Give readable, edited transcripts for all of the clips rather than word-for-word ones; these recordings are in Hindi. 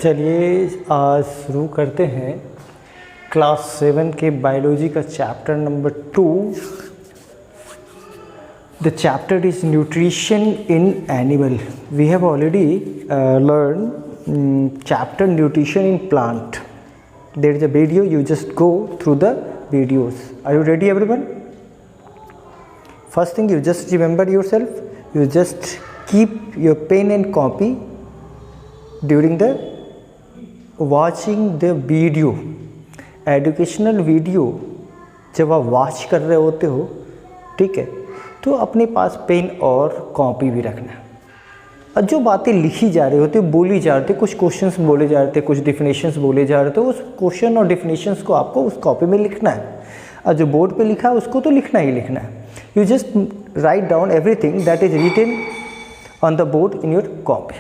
चलिए आज शुरू करते हैं क्लास 7 के बायोलॉजी का chapter number 2। The chapter is nutrition in animal. We have already learn chapter nutrition in plant. There is a video, you just go through the videos. Are you ready everyone? First thing, you just remember yourself, you just keep your pen and copy during the watching the video, educational video। जब आप वॉच कर रहे होते हो, ठीक है, तो अपने पास पेन और कॉपी भी रखना। और जो बातें लिखी जा रही होती, बोली जा रही थी, कुछ क्वेश्चंस बोले जा रहे थे, कुछ डिफिनेशंस बोले जा रहे थे, उस क्वेश्चन और डिफिनेशंस को आपको उस कॉपी में लिखना है। और जो बोर्ड पे लिखा है उसको तो लिखना ही लिखना है। You just write down everything that is written on the board in your copy.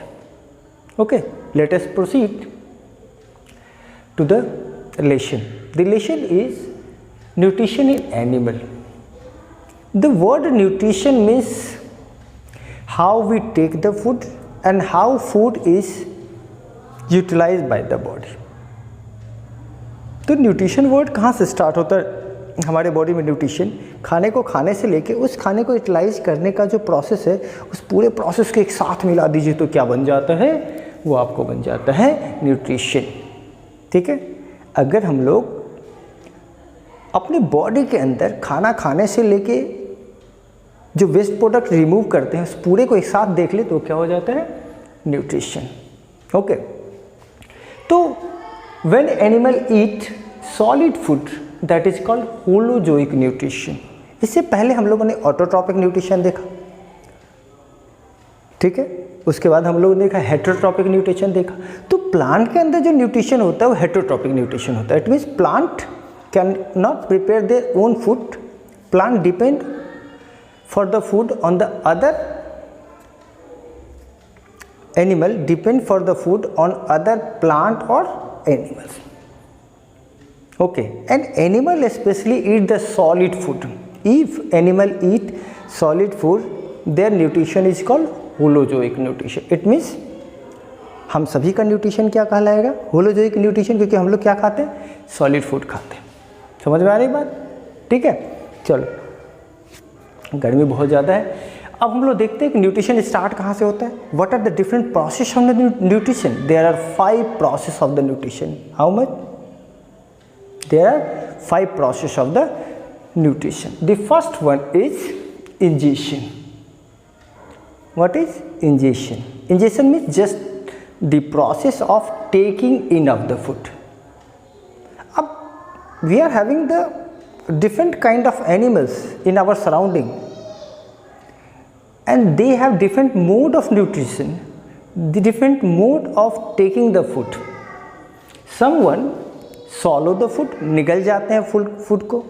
Okay, let us proceed to the lesson. The lesson is nutrition in animal. The word nutrition means how we take the food and how food is utilized by the body. तो न्यूट्रिशन वर्ड कहाँ से स्टार्ट होता है हमारे बॉडी में? न्यूट्रिशन खाने को खाने से लेके उस खाने को यूटिलाइज करने का जो प्रोसेस है, उस पूरे प्रोसेस को एक साथ मिला दीजिए तो क्या बन जाता है? वो आपको बन जाता है न्यूट्रिशन। ठीक है, अगर हम लोग अपनी बॉडी के अंदर खाना खाने से लेके जो वेस्ट प्रोडक्ट रिमूव करते हैं उस पूरे को एक साथ देख ले तो क्या हो जाता है? न्यूट्रिशन। ओके, तो when animal eat solid food that is called holozoic nutrition. इससे पहले हम लोगों ने ऑटोट्रॉपिक न्यूट्रिशन देखा, ठीक है, उसके बाद हम लोगों ने देखा हेटेरोट्रॉपिक न्यूट्रिशन देखा। तो प्लांट के अंदर जो न्यूट्रिशन होता है वो हेटेरोट्रॉपिक न्यूट्रिशन होता है। It means plant can not prepare their own food, plant depend for the food on the other animal, depend for the food on other plant और animals. Okay, and animal especially eat the solid food. If animal eat solid food, their nutrition is called holozoic nutrition. It means हम सभी का न्यूट्रिशन क्या कहलाएगा? होलोजोइक न्यूट्रिशन, क्योंकि हम लोग क्या खाते हैं? सॉलिड फूड खाते हैं। समझ में आ रही बात? ठीक है, चलो, गर्मी बहुत ज़्यादा है। अब हम लोग देखते हैं कि न्यूट्रिशन स्टार्ट कहाँ से होता है। What are the different process of the nutrition? There are 5 process of the nutrition. How much? There are 5 process of the nutrition. The first one is ingestion. What is ingestion? Ingestion means just the process of taking in of the food. अब we are having the different kind of animals in our surrounding and they have different mode of nutrition, the different mode of taking the food. Someone swallow the food, निगल जाते हैं फूड को,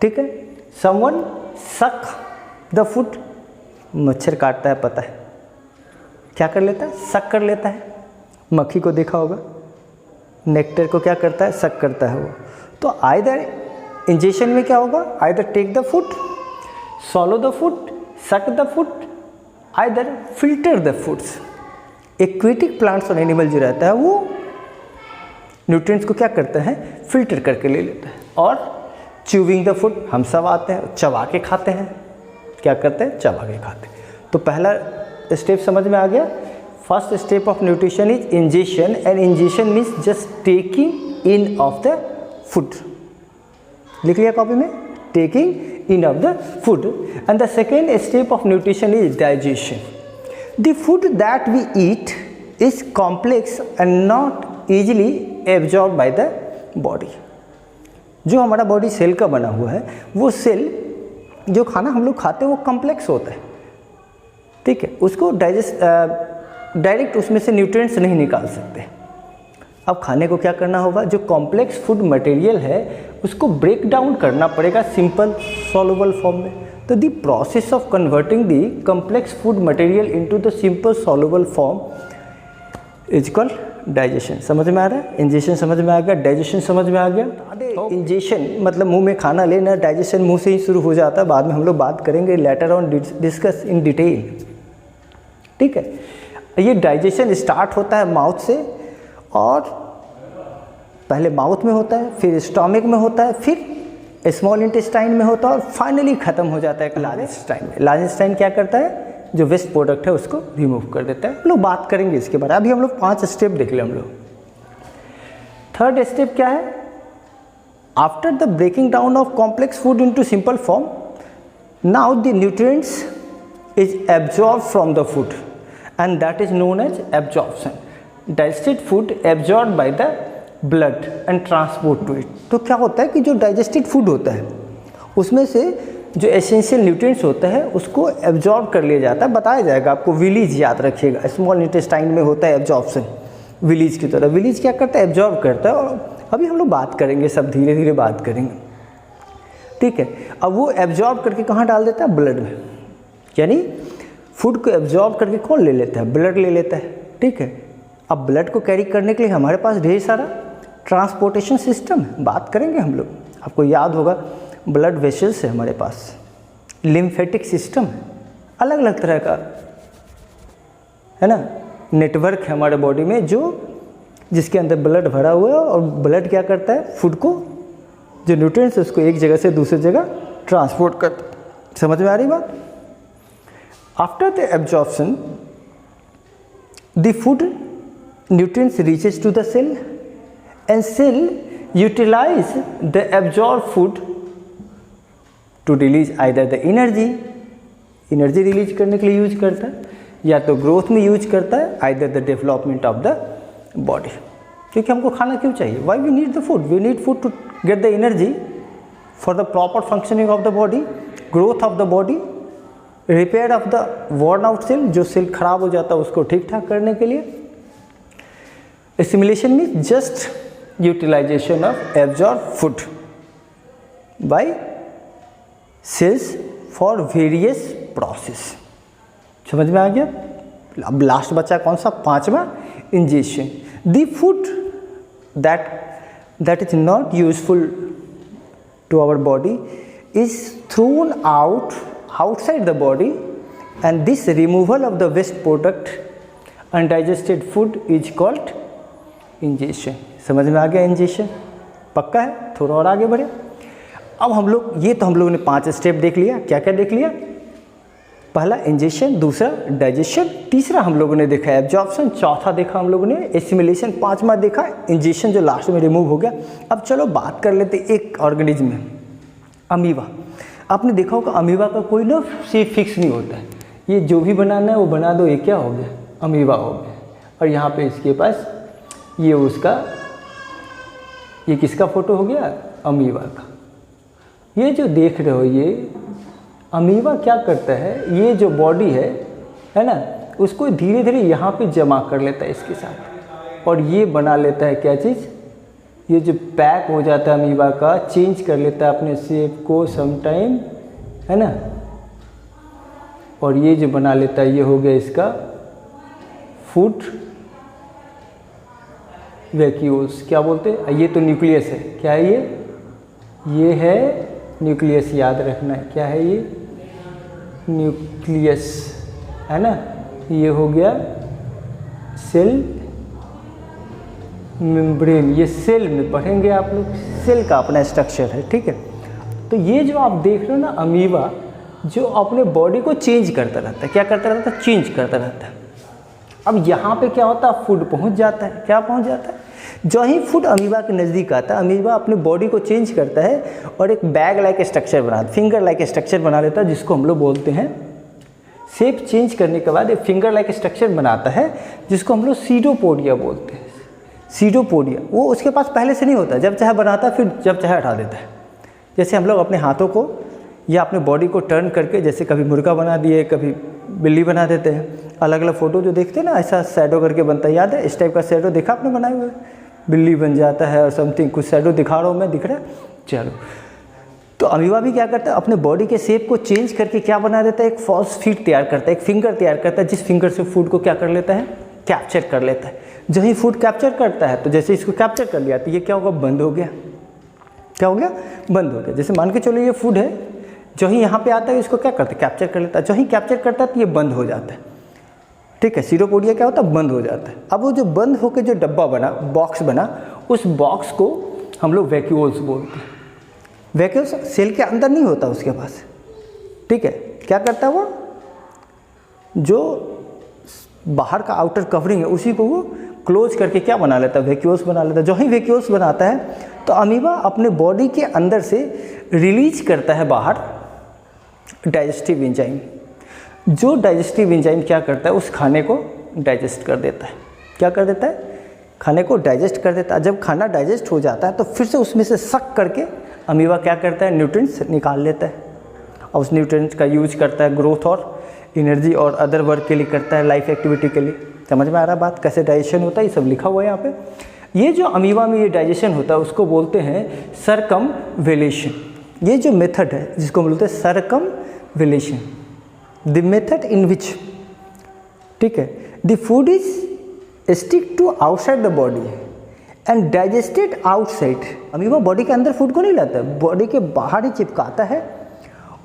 ठीक है। Someone suck the food, मच्छर काटता है, पता है क्या कर लेता है? सक कर लेता है। मक्खी को देखा होगा, नेक्टर को क्या करता है? सक करता है वो। तो आइदर इंजेशन में क्या होगा? Either take the food, swallow the food, suck the food, either filter the foods। Aquatic plants और एनिमल जो रहता है वो न्यूट्रिएंट्स को क्या करता है? फिल्टर करके ले लेता है। और च्यूविंग द फूड, हम सब आते हैं चबा के खाते हैं। क्या करते हैं? चबा के खाते हैं। तो पहला स्टेप समझ में आ गया। First step of nutrition is ingestion, and ingestion means just taking in of the food. लिख लिया कॉपी में? Taking in of the food. And the second step of nutrition is digestion. The food that we eat is complex and not easily absorbed by the body. जो हमारा बॉडी सेल का बना हुआ है, वो सेल जो खाना हम लोग खाते हैं वो कॉम्प्लेक्स होता है, ठीक है। उसको डायरेक्ट उसमें से न्यूट्रिएंट्स नहीं निकाल सकते। अब खाने को क्या करना होगा? जो कॉम्प्लेक्स फूड मटेरियल है उसको ब्रेक डाउन करना पड़ेगा सिंपल सॉल्युबल फॉर्म में। तो the process of converting the complex food material into the simple soluble form is called digestion. समझ में आ रहा है? इंजेशन समझ में आ गया, डाइजेशन समझ में आ गया। इंजेशन मतलब मुंह में खाना लेना, डाइजेशन मुंह से ही शुरू हो जाता है। बाद में हम लोग बात करेंगे, later on discuss in detail, ठीक है। ये डाइजेशन स्टार्ट होता है माउथ से, और पहले माउथ में होता है, फिर स्टोमक में होता है, फिर स्मॉल इंटेस्टाइन में होता है और फाइनली ख़त्म हो जाता है लार्ज इंटेस्टाइन में। लार्ज इंटेस्टाइन क्या करता है, जो वेस्ट प्रोडक्ट है उसको रिमूव कर देता है। हम लोग बात करेंगे इसके बारे में। अभी हम लोग 5 स्टेप देख ले हम लोग। थर्ड स्टेप क्या है, after the breaking down of complex food into simple form, now the nutrients is absorb from the food and that is known as absorption. Digested food absorb by the blood and transport to it. तो क्या होता है कि जो डाइजेस्टेड फूड होता है उसमें से जो एसेंशियल न्यूट्रिएंट्स होता है उसको एब्जॉर्ब कर लिया जाता है। बताया जाएगा आपको, विलीज याद रखिएगा, स्मॉल इंटेस्टाइन में होता है एब्जॉर्प्शन, विलीज की तरह। विलीज क्या करता है, एब्जॉर्ब करता है। और अभी हम लोग बात करेंगे, सब धीरे धीरे बात करेंगे, ठीक है। अब वो एब्जॉर्ब करके कहाँ डाल देता है, ब्लड में। यानी फूड को एब्जॉर्ब करके कौन ले लेता है, ब्लड ले लेता है, ठीक है। अब ब्लड को कैरी करने के लिए हमारे पास ढेर सारा ट्रांसपोर्टेशन सिस्टम है, बात करेंगे हम लोग। आपको याद होगा ब्लड वेसल्स है हमारे पास, लिम्फेटिक सिस्टम है, अलग अलग तरह का है ना नेटवर्क है हमारे बॉडी में, जो जिसके अंदर ब्लड भरा हुआ है। और ब्लड क्या करता है, फूड को, जो न्यूट्रिएंट्स उसको एक जगह से दूसरी जगह ट्रांसपोर्ट करता है। समझ में आ रही बात। After the absorption the food nutrients reaches to the cell and cell utilize the absorbed food to release either the energy release करने के लिए यूज करता है, या तो ग्रोथ में यूज करता है, either the development of the body। क्योंकि हमको खाना क्यों चाहिए, why we need the food, we need food to get the energy for the proper functioning of the body, growth of the body, repair of the worn out cell, जो सेल खराब हो जाता है उसको ठीक ठाक करने के लिए। Assimilation means just utilization of absorbed food by cells for various process। समझ में आ गया। अब लास्ट बचा कौन सा, 5वां, ingestion। The food that is not useful to our body is thrown outside the body, and this removal of the waste product undigested food is called injection. समझ में आ गया, इंजेक्शन पक्का है। थोड़ा और आगे बढ़े। अब हम लोग, ये तो हम लोगों ने 5 स्टेप देख लिया। क्या क्या देख लिया, पहला इंजेक्शन, दूसरा डाइजेशन, तीसरा हम लोगों ने देखा एब्जॉर्प्शन, चौथा देखा हम लोगों ने एसिमिलेशन, 5वां देखा इंजेक्शन जो लास्ट में रिमूव हो गया। अब चलो बात कर लेते एक ऑर्गेनिज्म में, अमीबा। आपने देखा होगा अमीबा का कोई ना शेप फिक्स नहीं होता है, ये जो भी बनाना है वो बना दो, ये क्या हो गया, अमीबा हो गया। और यहाँ पे इसके पास ये उसका, ये किसका फोटो हो गया, अमीबा का। ये जो देख रहे हो ये अमीबा क्या करता है, ये जो बॉडी है ना, उसको धीरे धीरे यहाँ पे जमा कर लेता है इसके साथ, और ये बना लेता है क्या चीज़, ये जो पैक हो जाता है अमीबा का, चेंज कर लेता है अपने शेप को समटाइम, है ना। और ये जो बना लेता है ये हो गया इसका फूड वैक्यूल्स, क्या बोलते हैं, ये तो न्यूक्लियस है। क्या है ये है न्यूक्लियस, याद रखना है। क्या है ये, न्यूक्लियस, है ना। ये हो गया सेल मेम्ब्रेन, ये सेल में पढ़ेंगे आप लोग, सेल का अपना स्ट्रक्चर है, ठीक है। तो ये जो आप देख रहे हो ना अमीबा, जो अपने बॉडी को चेंज करता रहता है, क्या करता रहता है, चेंज करता रहता है। अब यहाँ पे क्या होता है, फूड पहुँच जाता है। क्या पहुँच जाता है, जो ही फूड अमीबा के नज़दीक आता है, अमीबा अपने बॉडी को चेंज करता है और एक बैग लाइक स्ट्रक्चर बना, फिंगर लाइक स्ट्रक्चर बना लेता है, जिसको हम लोग बोलते हैं, शेप चेंज करने के बाद एक फिंगर लाइक स्ट्रक्चर बनाता है, जिसको हम लोग सीडोपोडिया बोलते हैं। सीडोपोडिया वो उसके पास पहले से नहीं होता, जब चाहे बनाता है, फिर जब चाहे हटा देता है। जैसे हम लोग अपने हाथों को या अपने बॉडी को टर्न करके, जैसे कभी मुर्गा बना दिए, कभी बिल्ली बना देते हैं। अलग अलग फ़ोटो जो देखते हैं ना, ऐसा शैडो करके बनता है, याद है, इस टाइप का शैडो देखा आपने बनाए हुए, बिल्ली बन जाता है और समथिंग, कुछ शैडो दिखा रहा हूँ मैं, दिख रहा है। चलो, तो अमीबा भी क्या करता है, अपने बॉडी के शेप को चेंज करके क्या बना देता है, एक फॉल्स फीट तैयार करता है, एक फिंगर तैयार करता है, जिस फिंगर से फूड को क्या कर लेता है, कैप्चर कर लेता है। जो ही फूड कैप्चर करता है, तो जैसे इसको कैप्चर कर लिया तो ये क्या होगा, बंद हो गया। क्या हो गया, बंद हो गया। जैसे मान के चलो ये फूड है, जो ही यहाँ पे आता है इसको क्या करता है, कैप्चर कर लेता है। जो ही कैप्चर करता है तो ये बंद हो जाता है, ठीक है, सीरोपोडिया क्या होता है, बंद हो जाता है। अब वो जो बंद होकर जो डब्बा बना, बॉक्स बना, उस बॉक्स को हम लोग वैक्यूल्स बोलते हैं। वैक्यूल्स सेल के अंदर नहीं होता उसके पास, ठीक है। क्या करता है वो, जो बाहर का आउटर कवरिंग है उसी को वो क्लोज करके क्या बना लेता है, वैक्यूल्स बना लेता है। जो ही वैक्यूल्स बनाता है तो अमीबा अपने बॉडी के अंदर से रिलीज करता है बाहर डाइजेस्टिव एंजाइम। जो डाइजेस्टिव एंजाइम क्या करता है, उस खाने को डाइजेस्ट कर देता है। क्या कर देता है, खाने को डाइजेस्ट कर देता है। जब खाना डाइजेस्ट हो जाता है तो फिर से उसमें से सक करके अमीबा क्या करता है, न्यूट्रिएंट्स निकाल लेता है और उस न्यूट्रिएंट्स का यूज करता है ग्रोथ और एनर्जी और अदर वर्क के लिए करता है, लाइफ एक्टिविटी के लिए। समझ में आ रहा बात, कैसे डाइजेशन होता है, ये सब लिखा हुआ है यहाँ पे। ये जो अमीबा में ये डाइजेशन होता है उसको बोलते हैं सर्कमवेलेशन। ये जो मेथड है जिसको बोलते हैं सर्कमवेलेशन, द मेथड इन विच, ठीक है, the food is stick to outside the body and digested outside. Amoeba body के अंदर फूड को नहीं लाता है, बॉडी के बाहर ही चिपकाता है,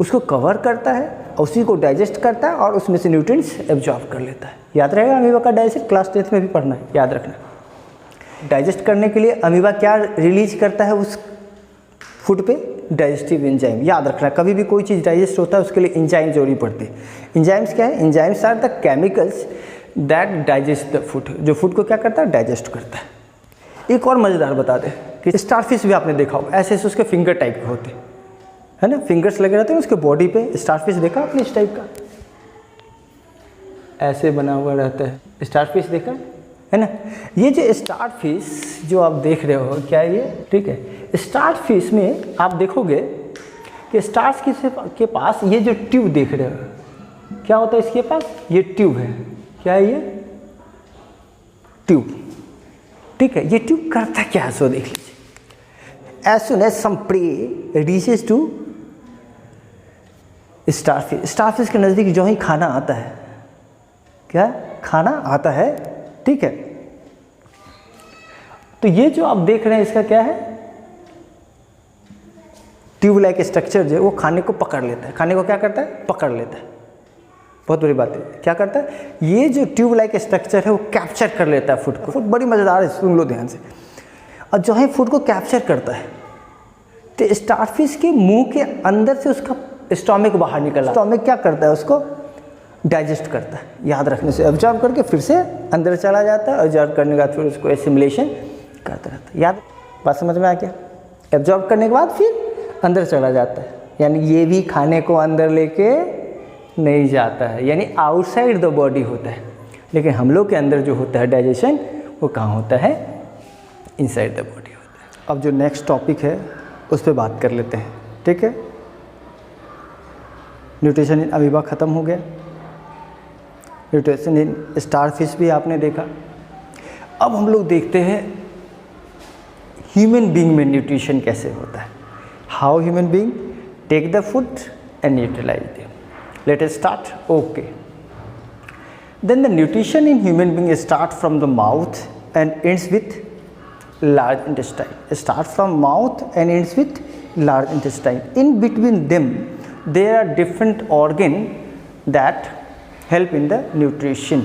उसको कवर करता है और उसी को डाइजेस्ट करता है और उसमें से न्यूट्रिएंट्स एब्जॉर्ब कर लेता है। याद रहेगा अमीबा का डाइजेशन, क्लास 10th में भी पढ़ना है, याद रखना। डाइजेस्ट करने के लिए अमीबा क्या रिलीज करता है उस फूड पे, डाइजेस्टिव एंजाइम। याद रखना, कभी भी कोई चीज़ डाइजेस्ट होता है उसके लिए एंजाइम जरूरी पड़ती है। एंजाइम्स क्या है, enzymes are the chemicals that digest the food, जो फूड को क्या करता है, डाइजेस्ट करता है। एक और मज़ेदार बता दें कि स्टारफिश भी आपने देखा होगा, ऐसे ऐसे उसके फिंगर टाइप के होते है ना, फिंगर्स लगे रहते हैं उसके बॉडी पे। स्टारफिश देखा आपने इस टाइप का, ऐसे बना हुआ रहता है, स्टारफिश देखा है ना। ये जो स्टारफिश जो आप देख रहे हो, क्या है ये, ठीक है, स्टारफिश में आप देखोगे कि स्टार्स के पास ये जो ट्यूब देख रहे हो, क्या होता है इसके पास, ये ट्यूब है। क्या है ये, ट्यूब, ठीक है। ये ट्यूब करता क्या है, सो देख लीजिए। As soon as some prey reaches to starfish, starfish के नज़दीक जो ही खाना आता है, क्या खाना आता है, ठीक है, तो ये जो आप देख रहे हैं इसका क्या है, ट्यूब लाइक स्ट्रक्चर जो है वो खाने को पकड़ लेता है। खाने को क्या करता है, पकड़ लेता है। बहुत बड़ी बात है, क्या करता है, ये जो ट्यूब लाइक स्ट्रक्चर है वो कैप्चर कर लेता है फूड को। फूड बड़ी मज़ेदार है, सुन लो ध्यान से। और जो है फूड को कैप्चर करता है तो स्टारफिश के मुंह के अंदर से उसका स्टोमक बाहर निकला। स्टोमक क्या करता है, उसको डाइजेस्ट करता है। याद रखने से, एब्जॉर्ब करके फिर से अंदर चला जाता है, एब्जॉर्ब करने के बाद फिर उसको एसिमिलेशन करता रहता है। याद, बात समझ में आ गया। एब्जॉर्ब करने के बाद फिर अंदर चला जाता है, यानी ये भी खाने को अंदर लेके नहीं जाता है, यानी आउटसाइड द बॉडी होता है। लेकिन हम लोग के अंदर जो होता है डाइजेशन, वो कहाँ होता है, इनसाइड द बॉडी होता है। अब जो नेक्स्ट टॉपिक है उस पर बात कर लेते हैं, ठीक है। न्यूट्रिशन इन अमीबा ख़त्म हो गया, न्यूट्रिशन इन स्टारफिश भी आपने देखा। अब हम लोग देखते हैं ह्यूमन बीइंग में न्यूट्रिशन कैसे होता है। How human being take the food and neutralize them. Let us start. Okay, then the nutrition in human being start from the mouth and ends with large intestine. Start from mouth and ends with large intestine. In between them there are different organs that help in the nutrition.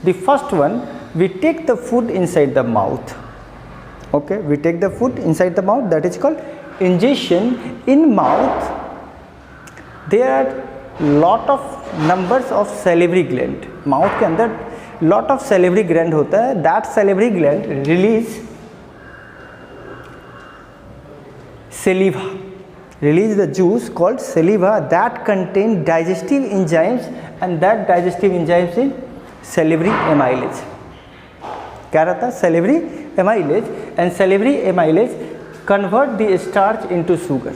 The first one, we take the food inside the mouth. Okay, we take the food inside the mouth, that is called ingestion. In mouth there are lot of numbers of salivary gland. Mouth के अंदर lot of salivary gland होता है. That salivary gland release saliva, release the juice called saliva that contain digestive enzymes, and that digestive enzymes is salivary amylase. क्या रहता है, salivary amylase, and salivary amylase convert the starch into sugar,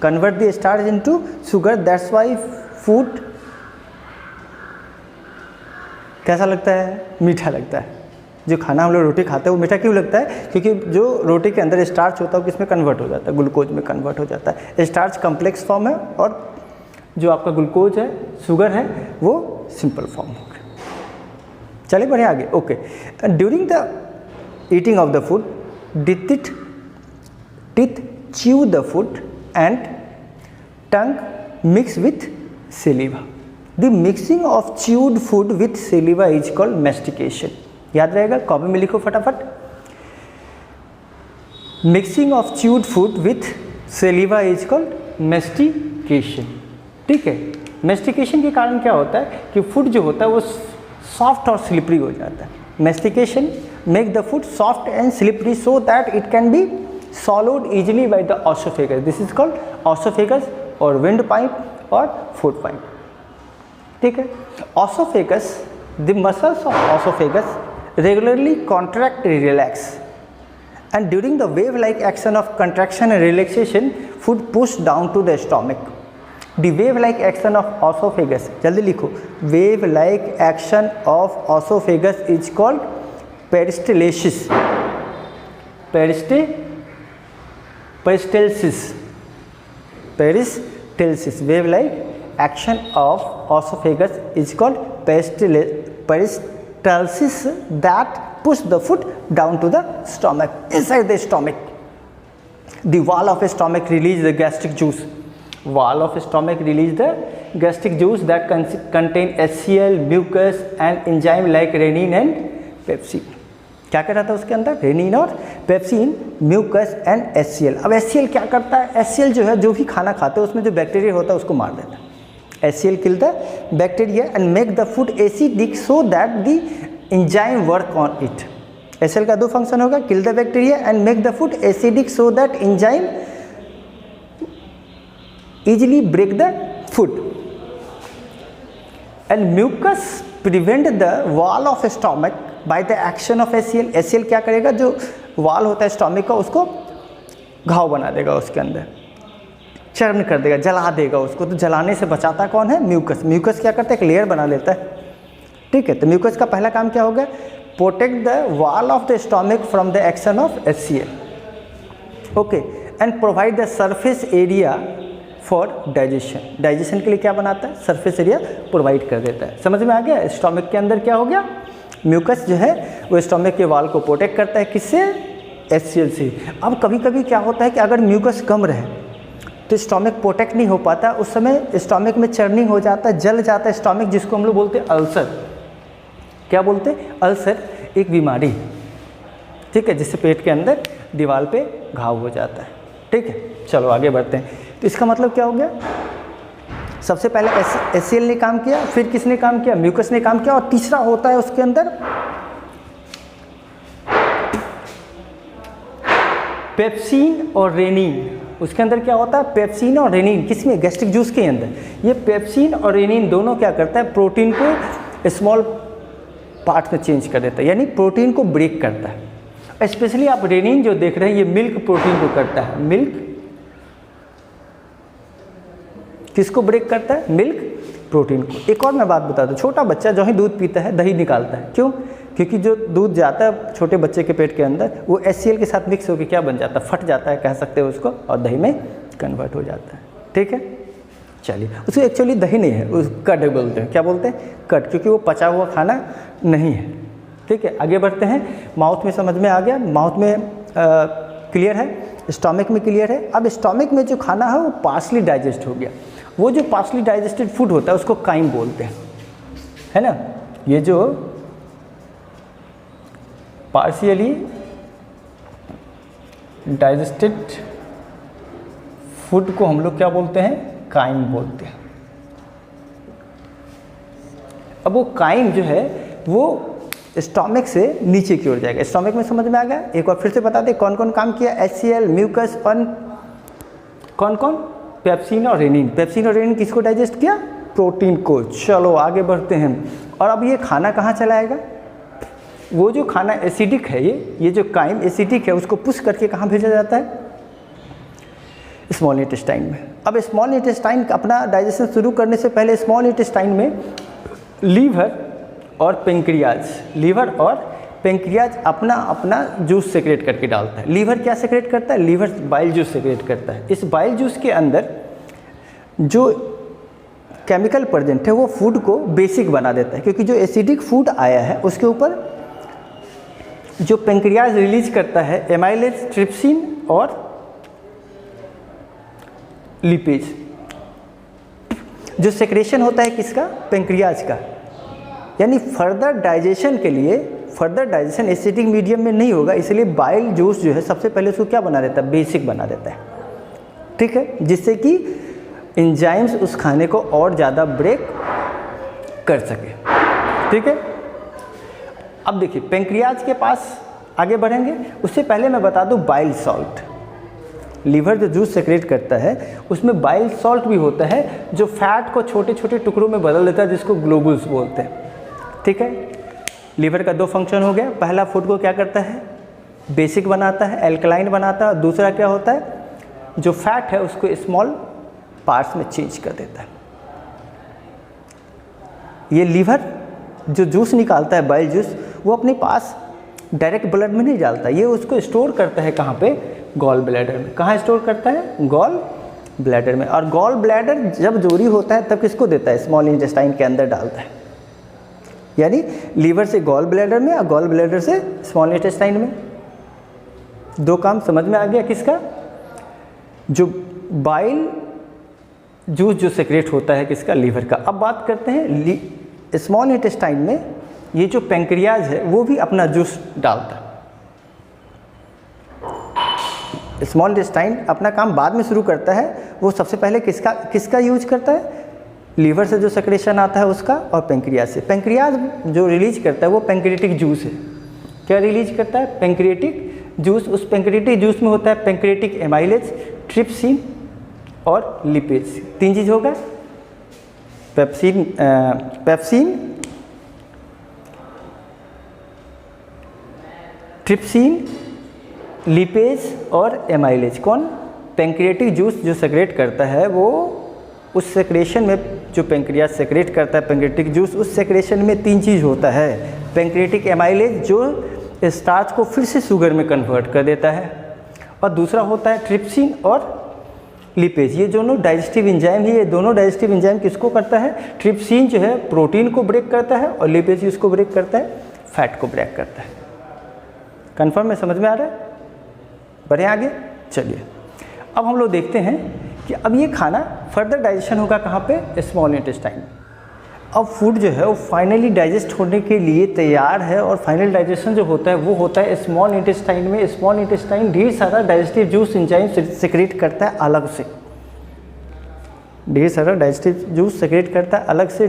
convert the starch into sugar. That's why food कैसा लगता है, मीठा लगता है। जो खाना हम लोग रोटी खाते हैं वो मीठा क्यों लगता है, क्योंकि जो रोटी के अंदर स्टार्च होता है वो किसमें कन्वर्ट हो जाता है, ग्लूकोज में कन्वर्ट हो जाता है। स्टार्च कम्प्लेक्स फॉर्म है और जो आपका ग्लूकोज है, शुगर है, वो सिंपल फॉर्म हो गया। चलिए बढ़िया आगे। Okay, during the eating of the food teeth chew the food and tongue mix with saliva. The mixing of chewed food with saliva is called mastication. याद रहेगा, कॉपी में लिखो फटाफट। Mixing of chewed food with saliva is called mastication. ठीक है, मैस्टिकेशन के कारण क्या होता है कि फूड जो होता है वो सॉफ्ट और स्लिपरी हो जाता है। Mastication make the food soft and slippery so that it can be swallowed easily by the esophagus. This is called esophagus और windpipe और food pipe। ठीक है, esophagus, the muscles of esophagus regularly contract and relax, and during the wave-like action of contraction and relaxation, food pushed down to the stomach. The wave-like action of esophagus, जल्दी लिखो, wave-like action of esophagus is called peristalsis. Peristalsis. Wave-like action of esophagus is called peristalsis that push the food down to the stomach, inside the stomach. The wall of the stomach release the gastric juice. Wall of the stomach release the gastric juice that contain HCl, mucus and enzyme like renin and pepsin. क्या कर रहा था उसके अंदर? रेनिन और पेप्सिन, म्यूकस एंड HCl। अब HCl क्या करता है? HCl जो है, जो भी खाना खाते हैं उसमें जो बैक्टीरिया होता है उसको मार देता है। HCl kill the bacteria and make the food acidic so that the enzyme work on it. HCl का दो फंक्शन होगा, kill the bacteria and make the food acidic so that enzyme easily break the food. And mucus prevent the wall of stomach by the action of HCl। HCl क्या करेगा? जो वाल होता है स्टमक का उसको घाव बना देगा, उसके अंदर चर्न कर देगा, जला देगा उसको। तो जलाने से बचाता कौन है? म्यूकस। म्यूकस क्या करता है? एक लेयर बना लेता है। ठीक है, तो म्यूकस का पहला काम क्या होगा? Protect the wall of the stomach from the action of HCl। Okay, and provide the surface area for digestion. Digestion के लिए क्या बनाता है? सरफेस एरिया प्रोवाइड कर देता है। समझ में आ गया? स्टमक के अंदर क्या हो गया? म्यूकस जो है वो स्टमक के वाल को प्रोटेक्ट करता है, किससे? HCl से। अब कभी कभी क्या होता है कि अगर म्यूकस कम रहे तो स्टमक प्रोटेक्ट नहीं हो पाता, उस समय स्टमक में चर्निंग हो जाता है, जल जाता है स्टमक, जिसको हम लोग बोलते हैं अल्सर। क्या बोलते हैं? अल्सर एक बीमारी, ठीक है, जिससे पेट के अंदर दीवार पे घाव हो जाता है। ठीक है, चलो आगे बढ़ते हैं। तो इसका मतलब क्या हो गया? सबसे पहले HCl ने काम किया, फिर किसने काम किया? म्यूकस ने काम किया, और तीसरा होता है उसके अंदर पेप्सिन और रेनिन। उसके अंदर क्या होता है? पेप्सिन और रेनिन। किसमें? गैस्ट्रिक जूस के अंदर। ये पेप्सिन और रेनिन दोनों क्या करता है? प्रोटीन को स्मॉल पार्ट में चेंज कर देता है, यानी प्रोटीन को ब्रेक करता है। स्पेशली आप रेनिन जो देख रहे हैं ये मिल्क प्रोटीन को करता है। मिल्क किसको ब्रेक करता है? मिल्क प्रोटीन को। एक और मैं बात बता दूं, छोटा बच्चा जो ही दूध पीता है दही निकालता है। क्यों? क्योंकि जो दूध जाता है छोटे बच्चे के पेट के अंदर वो HCl के साथ मिक्स होकर क्या बन जाता है? फट जाता है, कह सकते हो उसको, और दही में कन्वर्ट हो जाता है। ठीक है, चलिए, उसको एक्चुअली दही नहीं है, उस कट बोलते हैं। क्या बोलते हैं? कट, क्योंकि वो पचा हुआ खाना नहीं है। ठीक है, आगे बढ़ते हैं। माउथ में समझ में आ गया, माउथ में क्लियर है, स्टमक में क्लियर है। अब स्टमक में जो खाना है वो पार्शली डाइजेस्ट हो गया। वो जो पार्शली डाइजेस्टेड फूड होता है उसको काइम बोलते हैं, है ना। ये जो पार्शियली डाइजेस्टेड फूड को हम लोग क्या बोलते हैं? काइम बोलते हैं। अब वो काइम जो है वो स्टमक से नीचे की ओर जाएगा। स्टमक में समझ में आ गया? एक बार फिर से बता दें कौन कौन काम किया? HCl, म्यूकस और कौन कौन? पेप्सिन और रेनिन। पेप्सिन और रेनिन किसको डाइजेस्ट किया? प्रोटीन को। चलो आगे बढ़ते हैं। और अब ये खाना कहाँ चलाएगा? वो जो खाना एसिडिक है, ये जो काइम एसिडिक है उसको पुश करके कहाँ भेजा जाता है? स्मॉल इंटेस्टाइन में। अब स्मॉल इंटेस्टाइन अपना डाइजेशन शुरू करने से पहले स्मॉल इंटेस्टाइन में लीवर और पेंक्रियाज, लीवर और पेंक्रियाज अपना अपना जूस सेक्रेट करके डालता है। लीवर क्या सेक्रेट करता है? लीवर बाइल जूस सेक्रेट करता है। इस बाइल जूस के अंदर जो केमिकल प्रेजेंट है वो फूड को बेसिक बना देता है, क्योंकि जो एसिडिक फूड आया है उसके ऊपर जो पेंक्रियाज रिलीज करता है एमाइलेज, ट्रिप्सिन और लिपेज। जो सेक्रेशन होता है किसका, पेंक्रियाज का। यानी फर्दर डाइजेशन के लिए, फर्दर डाइजेशन एसिडिक मीडियम में नहीं होगा, इसलिए बाइल जूस जो है सबसे पहले उसको क्या बना देता है, बेसिक बना देता है, ठीक है, जिससे कि एंजाइम्स उस खाने को और ज़्यादा ब्रेक कर सके, ठीक है। अब देखिए पेंक्रियाज के पास आगे बढ़ेंगे, उससे पहले मैं बता दूं बाइल सॉल्ट। लीवर जो जूस सेक्रेट करता है उसमें बाइल सॉल्ट भी होता है जो फैट को छोटे छोटे टुकड़ों में बदल देता है, जिसको ग्लोबुल्स बोलते हैं, ठीक है। लीवर का दो फंक्शन हो गया, पहला फूड को क्या करता है, बेसिक बनाता है, एल्कलाइन बनाता है, दूसरा क्या होता है, जो फैट है उसको स्मॉल पार्ट्स में चेंज कर देता है। ये लीवर जो जूस निकालता है बाइल जूस, वो अपने पास डायरेक्ट ब्लड में नहीं डालता, ये उसको स्टोर करता है कहाँ पे, गॉल ब्लैडर में। कहाँ स्टोर करता है, गॉल ब्लैडर में। और गॉल ब्लैडर जब जोरी होता है तब किसको देता है, स्मॉल इंटेस्टाइन के अंदर डालता है। यानी लीवर से गॉल ब्लैडर में और गॉल ब्लैडर से स्मॉल इंटेस्टाइन में। दो काम समझ में आ गया किसका, जो बाइल जूस जो सेक्रेट होता है किसका, लीवर का। अब बात करते हैं स्मॉल इंटेस्टाइन में ये जो पेंक्रियाज है वो भी अपना जूस डालता है। स्मॉल इंटेस्टाइन अपना काम बाद में शुरू करता है, वो सबसे पहले किसका यूज करता है, लीवर से जो सेक्रेशन आता है उसका, और पेंक्रियाज से। पेंक्रियाज जो रिलीज करता है वो पेंक्रियाटिक जूस है। क्या रिलीज करता है, पेंक्रियाटिक जूस। उस पेंक्रियाटिक जूस में होता है पेंक्रियाटिक एमाइलेज, ट्रिप्सिन और लिपेज। तीन चीज़ होगा, पेप्सिन, ट्रिप्सिन, लिपेज और एमाइलेज। कौन, पेंक्रियाटिक जूस जो सेक्रेट करता है वो उस सेक्रेशन में, जो पेंक्रियाज सेक्रेट करता है पेंक्रियाटिक जूस, उस सेक्रेशन में तीन चीज़ होता है। पेंक्रियाटिक एमाइलेज जो स्टार्च को फिर से शुगर में कन्वर्ट कर देता है, और दूसरा होता है ट्रिप्सिन और लिपेज। ये दोनों डाइजेस्टिव एंजाइम ही, ये दोनों डाइजेस्टिव एंजाइम किसको करता है, ट्रिप्सिन जो है प्रोटीन को ब्रेक करता है, और लिपेज इसको ब्रेक करता है, फैट को ब्रेक करता है। कन्फर्म में समझ में आ रहा है, बढ़े आगे चलिए। अब हम लोग देखते हैं कि अब ये खाना फर्दर डाइजेशन होगा कहाँ पे, स्मॉल इंटेस्टाइन। अब फूड जो है वो फाइनली डाइजेस्ट होने के लिए तैयार है, और फाइनल डाइजेशन जो होता है वो होता है स्मॉल इंटेस्टाइन में। स्मॉल इंटेस्टाइन ढेर सारा डाइजेस्टिव जूस एंजाइम सेक्रेट करता है अलग से, ढेर सारा डाइजेस्टिव जूस सेक्रेट करता है अलग से।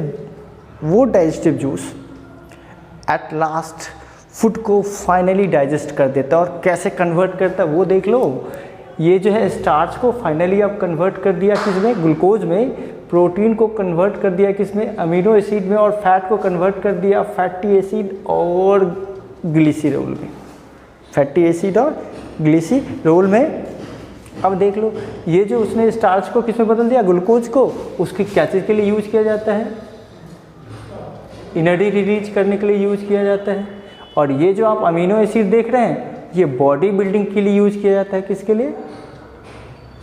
वो digestive juice at last food को फाइनली डाइजेस्ट कर देता है। और कैसे कन्वर्ट करता है वो देख लो। ये जो है स्टार्च को फाइनली अब कन्वर्ट कर दिया किसमें, ग्लूकोज में, प्रोटीन को कन्वर्ट कर दिया किसमें, अमीनो एसिड में, और फैट को कन्वर्ट कर दिया फैटी एसिड और ग्लिसरॉल में, फैटी एसिड और ग्लिसरॉल में। अब देख लो ये जो उसने स्टार्च को किसमें बदल दिया, ग्लूकोज को, उसकी क्या चीज़ के लिए यूज किया जाता है, एनर्जी रिलीज करने के लिए यूज किया जाता है। और ये जो आप अमीनो एसिड देख रहे हैं ये बॉडी बिल्डिंग के लिए यूज किया जाता है, किसके लिए,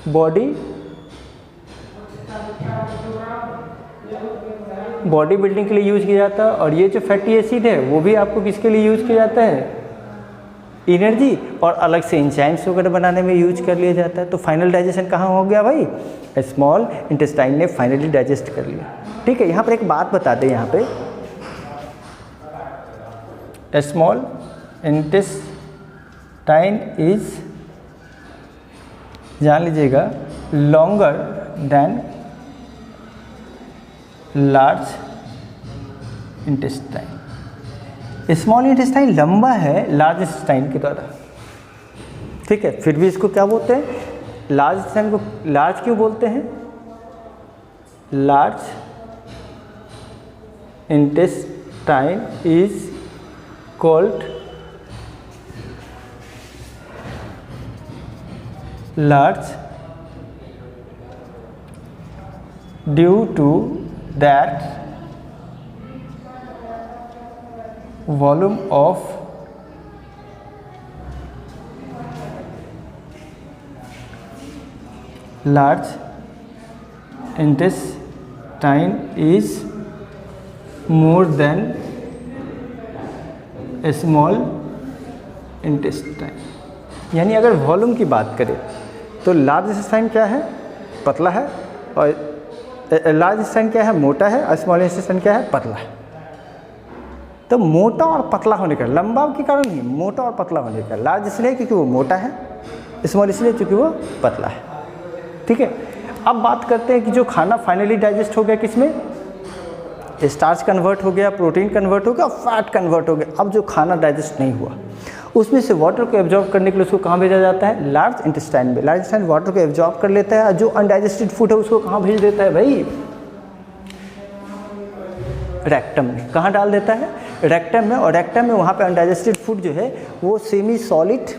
बॉडी बिल्डिंग के लिए यूज किया जाता है। और ये जो फैटी एसिड है वो भी आपको किसके लिए यूज किया जाता है, एनर्जी और अलग से एंजाइम्स वगैरह बनाने में यूज कर लिया जाता है। तो फाइनल डाइजेशन कहाँ हो गया भाई, स्मॉल इंटेस्टाइन ने फाइनली डाइजेस्ट कर लिया। ठीक है, यहाँ पर एक बात बता दें, यहाँ पे स्मॉल इंटेस्टाइन इज, जान लीजिएगा, longer than large intestine. Small intestine लंबा है लार्ज इंटेस्टाइन की तरह, ठीक है, फिर भी इसको क्या बोलते हैं, लार्ज इंटेस्टाइन को लार्ज क्यों बोलते हैं, large intestine is called large due to that volume of large intestine is more than small intestine. यानी अगर वॉल्यूम की बात करें तो लार्ज इंटेस्टाइन क्या है, पतला है, और लार्ज इंटेस्टाइन क्या है? मोटा है, और स्मॉल इंटेस्टाइन क्या है? पतला है। तो मोटा और पतला होने का, लंबा के कारण नहीं, मोटा और पतला होने का। लार्ज इसलिए क्योंकि वो मोटा है, स्मॉल इसलिए क्योंकि वो पतला है। ठीक है, अब बात करते हैं कि जो खाना फाइनली डाइजेस्ट हो गया किसमें? स्टार्च कन्वर्ट हो गया, प्रोटीन कन्वर्ट हो गया, फैट कन्वर्ट हो गया। अब जो खाना डाइजेस्ट नहीं हुआ उसमें से वाटर को एब्जॉर्ब करने के लिए उसको कहाँ भेजा जाता है? लार्ज इंटेस्टाइन में। लार्ज इंटेस्टाइन वाटर को एब्जॉर्ब कर लेता है, जो अनडाइजेस्टेड फूड है उसको कहाँ भेज देता है भाई? रेक्टम में। कहाँ डाल देता है? रेक्टम में। और रेक्टम में वहाँ पे अनडाइजेस्टेड फूड जो है वो सेमी सॉलिड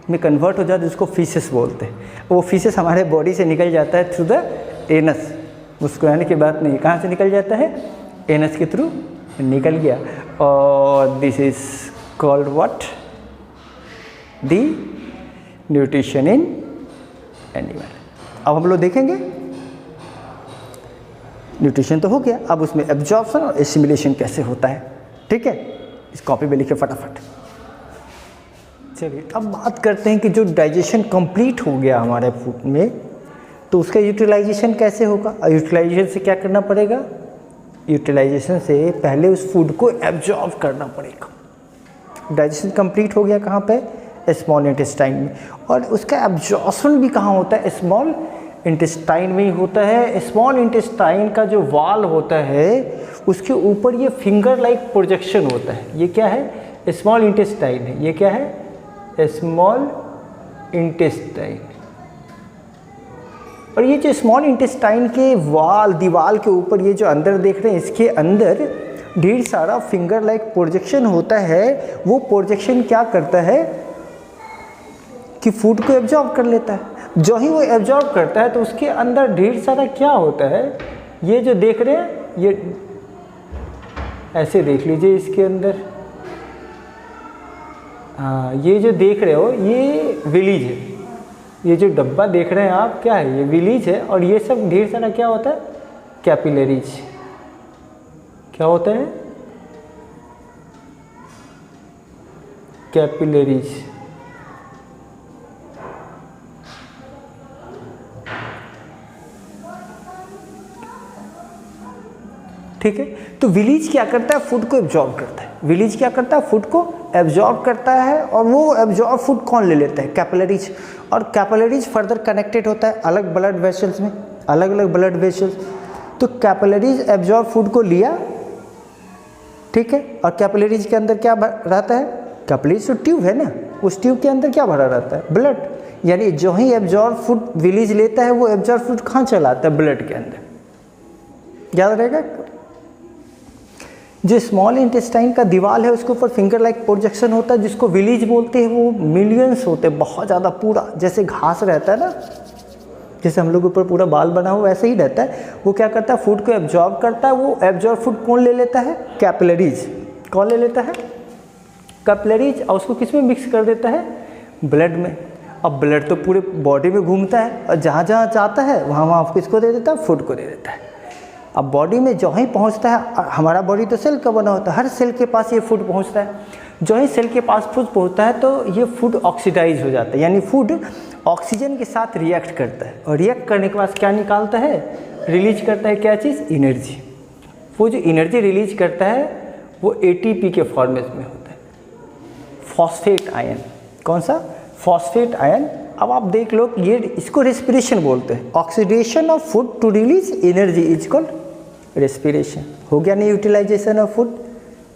में कन्वर्ट हो जाता है, जिसको फीसेस बोलते हैं। वो फीसेस हमारे बॉडी से निकल जाता है थ्रू द एनस। मुस्कुराने की बात नहीं, कहाँ से निकल जाता है? एनस के थ्रू निकल गया। और this is called what? The nutrition in animal. अब हम लोग देखेंगे न्यूट्रिशन तो हो गया, अब उसमें एब्जॉर्प्शन और एसिमिलेशन कैसे होता है। ठीक है, इस कॉपी पे लिखे फटाफट। चलिए अब बात करते हैं कि जो डाइजेशन कंप्लीट हो गया हमारे फूड में, तो उसका यूटिलाइजेशन कैसे होगा? और यूटिलाइजेशन से क्या करना पड़ेगा? यूटिलाइजेशन से पहले उस फूड को एब्जॉर्ब करना पड़ेगा। डाइजेशन कंप्लीट हो गया कहाँ पे? स्मॉल इंटेस्टाइन में। और उसका एब्जॉर्प्शन भी कहाँ होता है? स्मॉल इंटेस्टाइन में ही होता है। स्मॉल इंटेस्टाइन का जो वाल होता है उसके ऊपर ये फिंगर लाइक प्रोजेक्शन होता है। ये क्या है? स्मॉल इंटेस्टाइन है। ये क्या है? Small intestine. और ये जो स्मॉल इंटेस्टाइन के वाल, दीवार के ऊपर ये जो अंदर देख रहे हैं, इसके अंदर ढेर सारा फिंगर लाइक प्रोजेक्शन होता है। वो प्रोजेक्शन क्या करता है कि फूड को एब्जॉर्ब कर लेता है। जो ही वो एब्जॉर्ब करता है तो उसके अंदर ढेर सारा क्या होता है? ये जो देख रहे हैं, ये ऐसे देख लीजिए, इसके अंदर ये जो देख रहे हो ये विलीज है। ये जो डब्बा देख रहे हैं आप, क्या है? ये विलीज है। और ये सब ढेर सारा क्या होता है? कैपिलरीज। क्या होता है? कैपिलरीज। ठीक है, तो विलीज क्या करता है? फूड को एब्जॉर्ब करता है। विलीज क्या करता है? फूड को एब्जॉर्ब करता है। और वो एब्जॉर्ब फूड कौन ले लेता है? कैपिलरीज। और कैपिलरीज फर्दर कनेक्टेड होता है अलग ब्लड वेसल्स में, अलग अलग ब्लड वेसल्स। तो कैपिलरीज एब्जॉर्ब फूड को लिया, ठीक है। और कैपिलरीज के अंदर क्या रहता है? कैपिलरीज तो ट्यूब है ना, उस ट्यूब के अंदर क्या भरा रहता है? ब्लड। यानी जो ही एब्जॉर्ब फूड विलीज लेता है वो एब्जॉर्ब फूड कहाँ चलाता है? ब्लड के अंदर। याद रहेगा, जो स्मॉल इंटेस्टाइन का दीवार है उसके ऊपर फिंगर लाइक प्रोजेक्शन होता है, जिसको विलीज बोलते हैं। वो मिलियंस होते हैं, बहुत ज़्यादा, पूरा जैसे घास रहता है ना, जैसे हम लोग ऊपर पूरा बाल बना हुआ वैसे ही रहता है। वो क्या करता है? फूड को एब्जॉर्ब करता है। वो एब्जॉर्ब फूड कौन ले लेता है? कैपिलरीज। कौन ले लेता है? कैपिलरीज। और उसको किस में मिक्स कर देता है? ब्लड में। अब ब्लड तो पूरे बॉडी में घूमता है, और जहाँ जहाँ जाता है वहाँ वहाँ किसको दे देता है? फूड को दे देता है। अब बॉडी में जो ही पहुंचता है, हमारा बॉडी तो सेल का बना होता है, हर सेल के पास ये फूड पहुंचता है। जो ही सेल के पास फूड पहुंचता है तो ये फूड ऑक्सीडाइज हो जाता है, यानी फूड ऑक्सीजन के साथ रिएक्ट करता है। और रिएक्ट करने के बाद क्या निकालता है? रिलीज करता है। क्या चीज़? एनर्जी। वो जो एनर्जी रिलीज करता है वो एटीपी के फॉर्मेट में होता है, फॉस्फेट आयन। कौन सा? Phosphate ion. अब आप देख लो, ये इसको रेस्पिरेशन बोलते हैं। Oxidation of food to release energy is called respiration. हो गया नहीं यूटिलाइजेशन ऑफ फूड?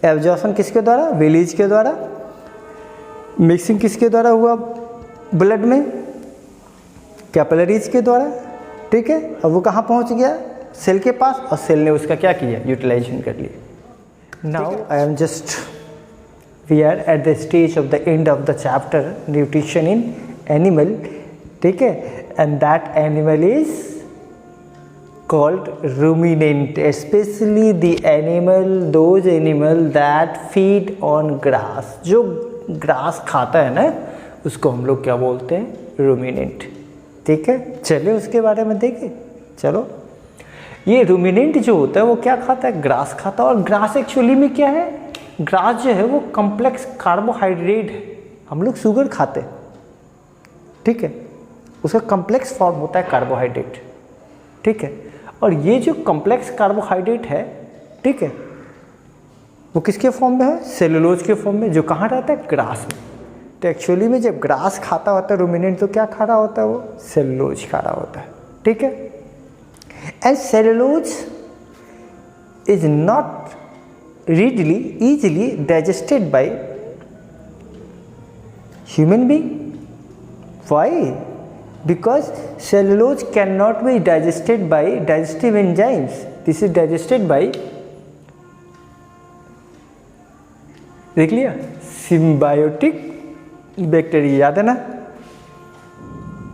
एब्जॉर्प्शन किसके द्वारा? विलीज के द्वारा। मिक्सिंग किसके द्वारा हुआ? ब्लड में, कैपिलरीज के द्वारा। ठीक है, अब वो कहाँ पहुँच गया? सेल के पास, और सेल ने उसका क्या किया? यूटिलाइजेशन कर लिया। Now I am just we are at the stage of the end of the chapter nutrition in animal. ठीक है, and that animal is called ruminant, especially the those animal that feed on grass। जो ग्रास खाता है ना, उसको हम लोग क्या बोलते हैं? ruminant। ठीक है, चलिए उसके बारे में देखें। चलो, ये ruminant जो होता है वो क्या खाता है? ग्रास खाता है। और ग्रास एक्चुअली में क्या है? ग्रास जो है वो कॉम्प्लेक्स कार्बोहाइड्रेट है। हम लोग शुगर खाते हैं, ठीक है, उसका कॉम्प्लेक्स फॉर्म होता है कार्बोहाइड्रेट। ठीक है, और ये जो कॉम्प्लेक्स कार्बोहाइड्रेट है, ठीक है, वो किसके फॉर्म में है? सेलुलोज के फॉर्म में, जो कहाँ रहता है? ग्रास में। तो एक्चुअली में जब ग्रास खाता होता है रूमिनेंट तो क्या खा रहा होता है? वो सेलुलोज खा रहा होता है, ठीक है। And cellulose is not readily easily digested by human being. Why? Because cellulose cannot be digested by digestive enzymes. This is digested by, देख लिया, सिम्बायोटिक बैक्टीरिया। याद है ना,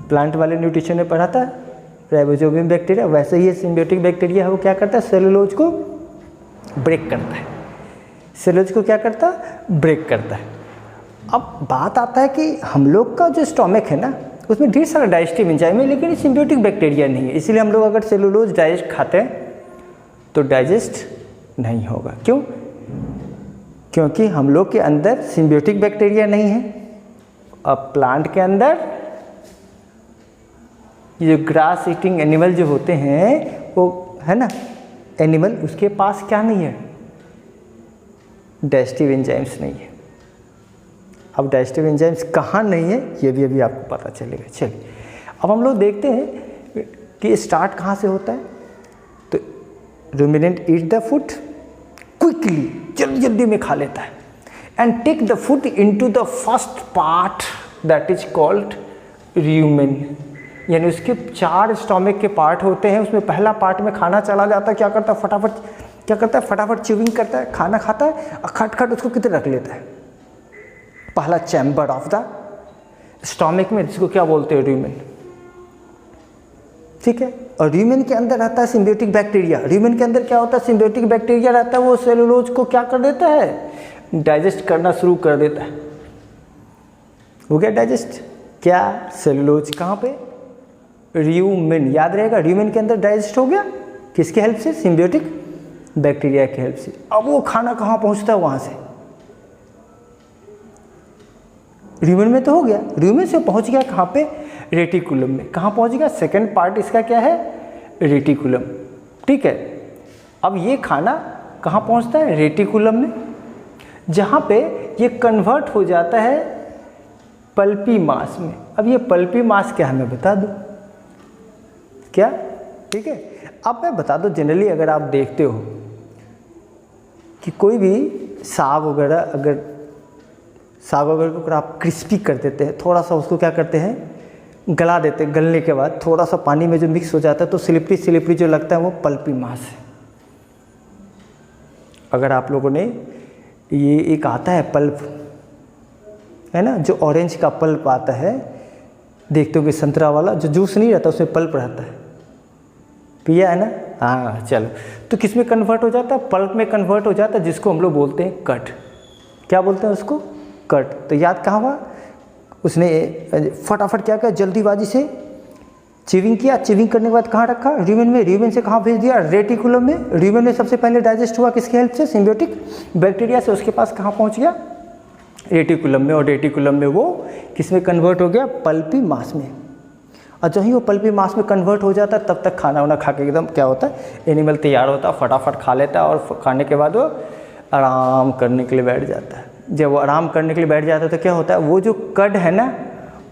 प्लांट वाले न्यूट्रिशन में पढ़ा था, राइबोसोमियम बैक्टीरिया। वैसे ही सिम्बायोटिक बैक्टीरिया है, वो क्या करता है? सेलुलोज को ब्रेक करता है। सेलुलोज को क्या करता है? ब्रेक करता है। अब बात आता है कि हम लोग का जो स्टोमक है ना, उसमें ढेर सारा डाइजेस्टिव एंजाइम है, लेकिन सिम्बायोटिक बैक्टीरिया नहीं है। इसलिए हम लोग अगर सेलुलोज डाइजेस्ट खाते हैं तो डाइजेस्ट नहीं होगा। क्यों? क्योंकि हम लोग के अंदर सिम्बायोटिक बैक्टीरिया नहीं है। अब प्लांट के अंदर ये जो ग्रास ईटिंग एनिमल जो होते हैं, वो है ना एनिमल, उसके पास क्या नहीं है? डाइजेस्टिव एंजाइम्स नहीं है। अब डाइजेस्टिव एंजाइम्स कहाँ नहीं है, ये भी अभी आपको पता चलेगा। चलिए, अब हम लोग देखते हैं कि स्टार्ट कहाँ से होता है। तो ruminant eat the food quickly, जल्दी जल्दी में खा लेता है, and take the food into the first part that is called rumen. यानी उसके 4 स्टोमक के पार्ट होते हैं, उसमें पहला पार्ट में खाना चला जाता है। क्या करता है? फटाफट च्यूइंग करता है, खाना खाता है और खट उसको किधर रख लेता है? पहला चैम्बर ऑफ द स्टोमक में, जिसको क्या बोलते हैं? रूमेन, ठीक है। और रूमेन के अंदर रहता है सिम्बायोटिक बैक्टीरिया। रूमेन के अंदर क्या होता है? सिम्बायोटिक बैक्टीरिया रहता है, वो सेलुलोज को क्या कर देता है? डाइजेस्ट करना शुरू कर देता है। हो गया डाइजेस्ट। क्या? सेलुलोज कहाँ पे? रूमेन। याद रहेगा, रूमेन के अंदर डाइजेस्ट हो गया, किसके हेल्प से? सिम्बायोटिक बैक्टीरिया की हेल्प से। अब वो खाना कहाँ पहुँचता है? वहाँ से रूमेन में तो हो गया, रूमेन से पहुँच गया कहाँ पे? रेटिकुलम में। कहाँ पहुँच गया? सेकंड पार्ट इसका क्या है? रेटिकुलम, ठीक है। अब ये खाना कहाँ पहुँचता है? रेटिकुलम में, जहाँ पे ये कन्वर्ट हो जाता है पल्पी मास में। अब ये पल्पी मास क्या है मैं बता दूँ क्या? ठीक है। अब मैं बता दूँ, जनरली अगर आप देखते हो कि कोई भी साग वगैरह को अगर आप क्रिस्पी कर देते हैं, थोड़ा सा उसको क्या करते हैं? गला देते हैं। गलने के बाद थोड़ा सा पानी में जो मिक्स हो जाता है तो स्लिपरी जो लगता है वो पल्पी मास है। अगर आप लोगों ने ये एक आता है पल्प, है ना, जो ऑरेंज का पल्प आता है, देखते हो कि संतरा वाला जो जूस नहीं रहता उसमें पल्प रहता है, पिया है ना? हाँ, चलो। तो किस में कन्वर्ट हो जाता है? पल्प में कन्वर्ट हो जाता है, जिसको हम लोग बोलते हैं कट। क्या बोलते हैं उसको? कट। तो याद कहाँ हुआ? उसने फटाफट क्या किया? जल्दीबाजी से च्यूइंग किया। च्यूइंग करने के बाद कहाँ रखा? रूमेन में। रूमेन से कहाँ भेज दिया? रेटिकुलम में। रूमेन में सबसे पहले डाइजेस्ट हुआ किसकी हेल्प से? सिम्बायोटिक बैक्टीरिया से। उसके पास कहाँ पहुँच गया? रेटिकुलम में। और रेटिकुलम में वो किस में कन्वर्ट हो गया? पल्पी मास में। और जब ही वो पल्पी मास में कन्वर्ट हो जाता है तब तक खाना वाना खा के एकदम क्या होता है? एनिमल तैयार होता है, फटाफट खा लेता है और खाने के बाद वो आराम करने के लिए बैठ जाता है। जब वो आराम करने के लिए बैठ जाता है तो क्या होता है? वो जो कड है ना,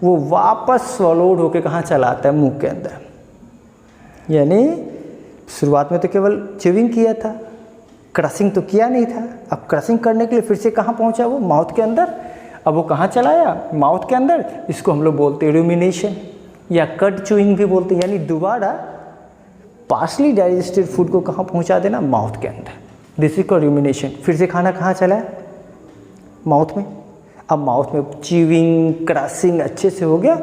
वो वापस स्वॉलोड होकर कहाँ चला आता है? मुंह के अंदर। यानी शुरुआत में तो केवल च्यूइंग किया था, क्रशिंग तो किया नहीं था। अब क्रशिंग करने के लिए फिर से कहाँ पहुँचा? वो माउथ के अंदर। अब वो कहाँ चलाया? माउथ के अंदर। इसको हम लोग बोलते हैं रूमिनेशन या कट च्यूइंग भी बोलते हैं। यानी दोबारा पार्शली डाइजेस्टेड फूड को कहाँ पहुँचा देना? माउथ के अंदर। This is called rumination. फिर से खाना कहाँ चला है? माउथ में। अब माउथ में च्यूइंग क्रशिंग अच्छे से हो गया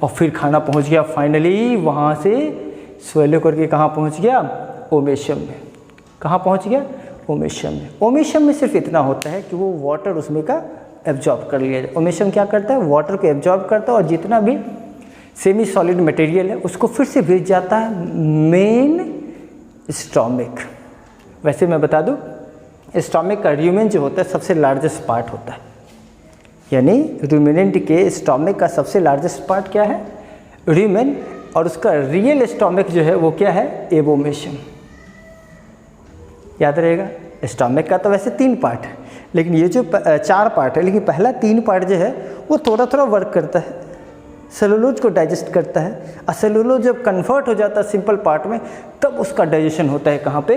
और फिर खाना पहुंच गया फाइनली वहाँ से स्वेलो करके कहाँ पहुंच गया? ओमेशियम में। कहाँ पहुंच गया? ओमेशियम में। ओमेशियम में सिर्फ इतना होता है कि वो वाटर उसमें का एब्जॉर्ब कर लिया जाए। ओमेशियम क्या करता है? वाटर को एब्जॉर्ब करता है और जितना भी सेमी सॉलिड मटेरियल है उसको फिर से भेज जाता है मेन स्टोमक। वैसे मैं बता दूँ, स्टोमक का रूमेन जो होता है सबसे लार्जेस्ट पार्ट होता है। यानी रूमिनेंट के स्टोमक का सबसे लार्जेस्ट पार्ट क्या है? रूमेन। और उसका रियल स्टोमक जो है वो क्या है, एबोमेशन। याद रहेगा, स्टोमक का तो वैसे 3 पार्ट है, लेकिन ये जो 4 पार्ट है, लेकिन पहला 3 पार्ट जो है वो थोड़ा थोड़ा वर्क करता है, सेलुलोज को डाइजेस्ट करता है। और सेलुलोज जब कन्वर्ट हो जाता है सिंपल पार्ट में, तब उसका डाइजेशन होता है कहाँ पे,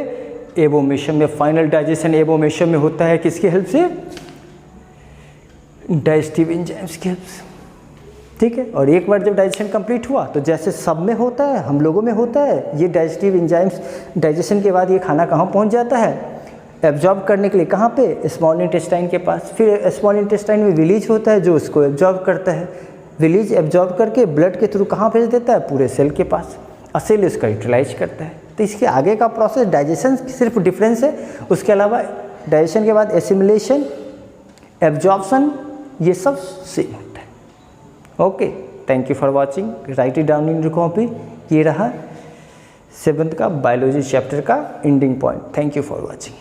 एबोमेशन में। फाइनल डाइजेशन एबोमेशन में होता है, किसकी हेल्प से, डाइजेस्टिव एंजाइम्स की हेल्प से। ठीक है, और एक बार जब डाइजेशन कंप्लीट हुआ तो जैसे सब में होता है, हम लोगों में होता है, ये डाइजेस्टिव एंजाइम्स डाइजेशन के बाद ये खाना कहाँ पहुँच जाता है, एब्जॉर्ब करने के लिए कहाँ पे, स्मॉल इंटेस्टाइन के पास। फिर स्मॉल इंटेस्टाइन में विलीज होता है जो उसको एब्जॉर्ब करता है, विलीज एब्जॉर्ब करके ब्लड के थ्रू कहाँ भेज देता है, पूरे सेल के पास, और सेल उसका यूटिलाइज करता है। तो इसके आगे का प्रोसेस डाइजेशन सिर्फ डिफरेंस है, उसके अलावा डाइजेशन के बाद एसिमिलेशन, एब्जॉर्प्शन, ये सब सेम होता है। Okay, thank you for watching, right it down in your copy. ये रहा 7th का बायोलॉजी चैप्टर का ending point. Thank you for watching.